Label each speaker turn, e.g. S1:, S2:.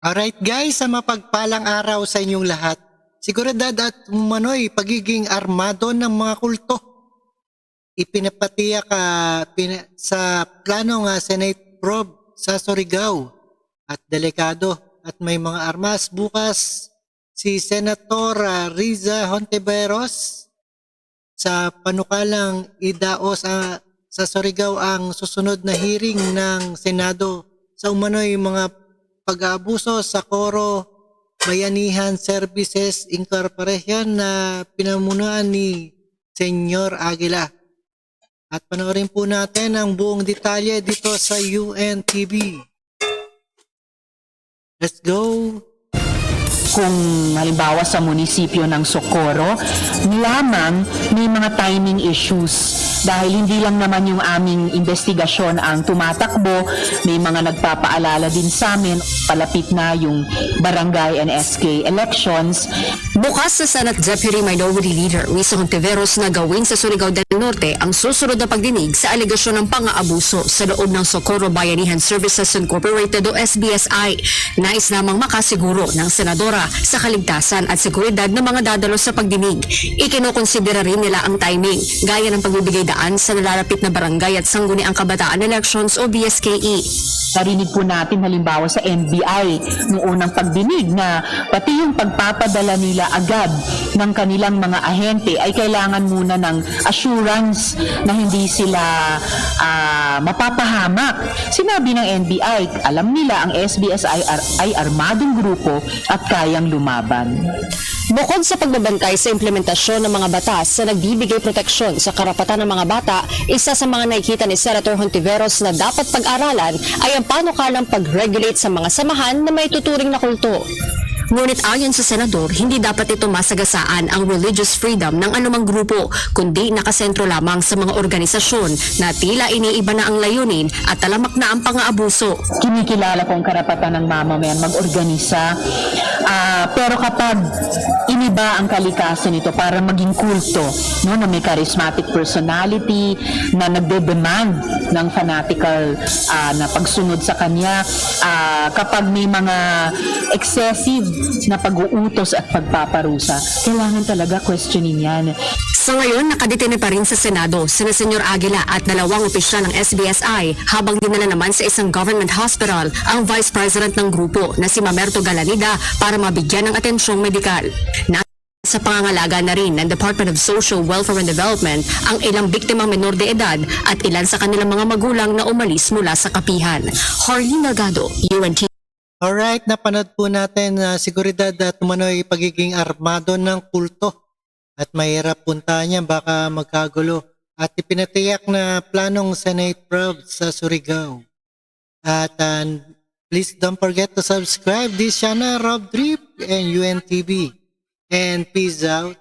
S1: Alright guys, sa mapagpalang araw sa inyong lahat. Seguridad at umano'y pagiging armado ng mga kulto. Ipinapatiyak sa plano nga Senate probe sa Surigao at delikado at may mga armas bukas si Senator Riza Hontiveros sa panukalang idaos sa Surigao ang susunod na hearing ng Senado sa umano'y mga pag-aabuso sa Coro Bayanihan Services Incorporation na pinamunuan ni Senyor Aguila. At panoorin po natin ang buong detalye dito sa UNTV. Let's go!
S2: Kung halimbawa sa munisipyo ng Socorro, lamang may mga timing issues dahil hindi lang naman yung aming investigasyon ang tumatakbo, may mga nagpapaalala din sa amin, palapit na yung barangay and SK elections.
S3: Bukas sa Senate Deputy Minority Leader Riza Hontiveros na gawin sa Surigao del Norte ang susunod na pagdinig sa alegasyon ng pang-aabuso sa loob ng Socorro Bayanihan Services Incorporated o SBSI. Nais namang makasiguro ng senadora sa kaligtasan at seguridad ng mga dadalo sa pagdinig. Ikinokonsidera rin nila ang timing, gaya ng pagbibigay daan sa nalalapit na barangay at sangguniang kabataan elections o BSKE.
S2: Narinig po natin halimbawa sa NBI noong unang pagdinig na pati yung pagpapadala nila agad ng kanilang mga ahente ay kailangan muna ng assurance na hindi sila mapapahamak. Sinabi ng NBI, alam nila ang SBSI ay armadong grupo at kayang lumaban.
S3: Bukod sa pagbabantay sa implementasyon ng mga batas na nagbibigay proteksyon sa karapatan ng mga bata, isa sa mga nakikita ni Senator Hontiveros na dapat pag-aralan ay ang panukalang pag-regulate sa mga samahan na may tuturing na kulto. Ngunit ayon sa senador, hindi dapat ito masagasaan ang religious freedom ng anumang grupo, kundi nakasentro lamang sa mga organisasyon na tila iniiba na ang layunin at talamak na ang pang-aabuso.
S2: Kinikilala kong karapatan ng mamamayan mag-organisa, pero kapag iniba ang kalikasan nito para maging kulto, no, na may charismatic personality, na nagde-demand ng fanatical na pagsunod sa kanya, kapag may mga excessive na pag-uutos at pagpaparusa, kailangan talaga questionin yan.
S3: Sa ngayon, nakadetene pa rin sa Senado sina Senyor Aguila at dalawang opisyal ng SBSI habang dinala naman sa isang government hospital ang Vice President ng grupo na si Mamerto Galanida para mabigyan ng atensyong medikal. Sa pangangalaga na rin ng Department of Social Welfare and Development ang ilang biktimang menor de edad at ilan sa kanilang mga magulang na umalis mula sa kapihan. Harleen Delgado, UNTV.
S1: Alright, napanood po natin na seguridad at umano'y pagiging armado ng kulto. At mahirap punta niya, baka magkagulo. At ipinatiyak na planong Senate probe sa Surigao. At please don't forget to subscribe this channel, Rob Drip and UNTV. And peace out.